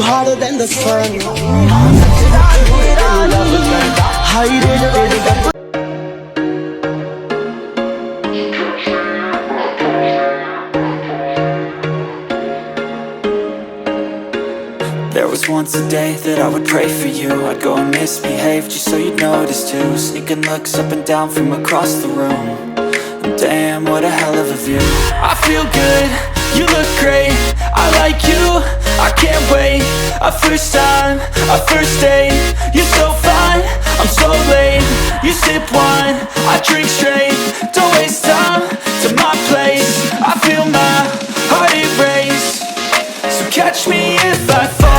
you hotter than the sun. Hide it. There was once a day that I would pray for you. I'd go and misbehave just so you'd notice too. Sneaking looks up and down from across the room. And damn, what a hell of a view. I feel good, you look great, I like you, I can't wait. A first time, a first date. You're so fine, I'm so late. You sip wine, I drink straight. Don't waste time to my place. I feel my heart erase. So catch me if I fall.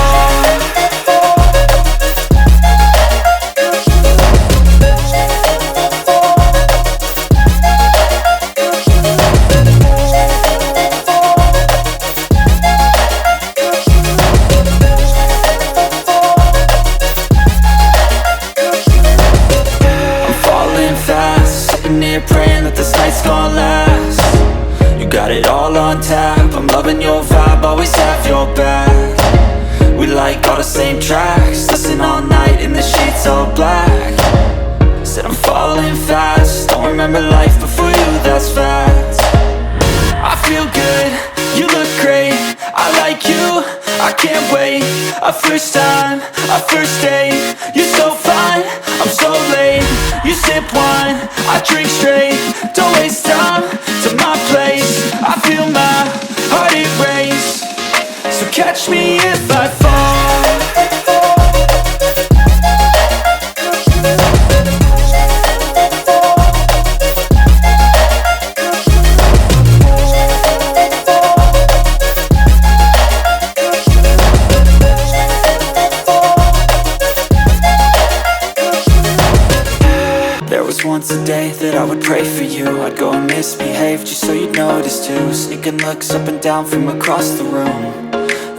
Praying that this night's gonna last. You got it all on tap, I'm loving your vibe, always have your back. We like all the same tracks, listen all night in the sheets all black. Said I'm falling fast, don't remember life before you, that's fact. I feel good, you look great, I like you, I can't wait. A first time, a first date. You're so fine, I'm so late. You sip wine, I drink straight. Don't waste time to my place. I feel my heart erase. So catch me if I fall. Once a day that I would pray for you. I'd go and misbehave just so you'd notice too. Sneaking looks up and down from across the room.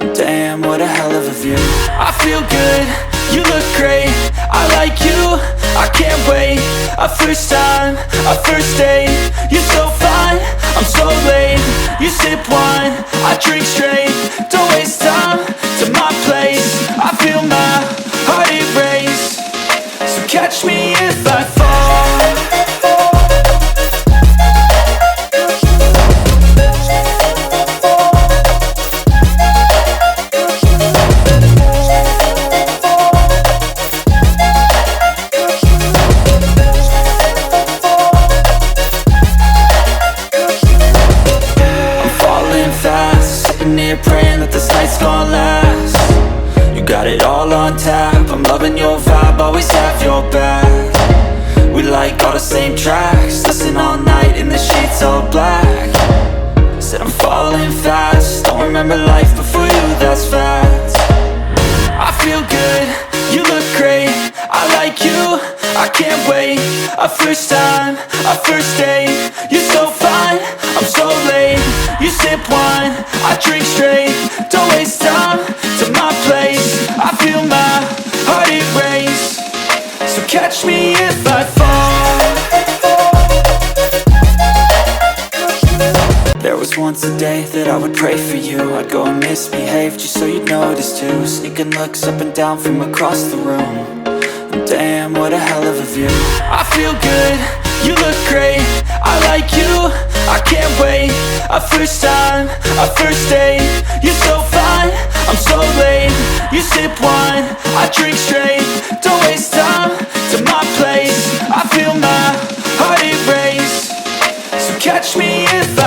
And damn, what a hell of a view. I feel good, you look great, I like you, I can't wait. A first time, a first date. You're so fine, I'm so late. You sip wine, I drink straight. Don't waste time to my place. I feel my heart erase. So catch me if I fall. Praying that this night's gonna last. You got it all on tap, I'm loving your vibe, always have your back. We like all the same tracks, listen all night in the sheets all black. Said I'm falling fast, don't remember life before you, that's fact. I feel good, you look great, I like you, I can't wait. A first time, a first date. You're so fine, I'm so late. You sip wine, I drink straight. Don't waste time to my place. I feel my heart erase. So catch me if I fall. There was once a day that I would pray for you. I'd go and misbehave just so you'd notice too. Sneaking looks up and down from across the room. And damn, what a hell of a view. I feel good, you look great, I like you, I can't wait. A first time, a first date. You're so fine, I'm so late. You sip wine, I drink straight. Don't waste time to my place. I feel my heart erase. So catch me if I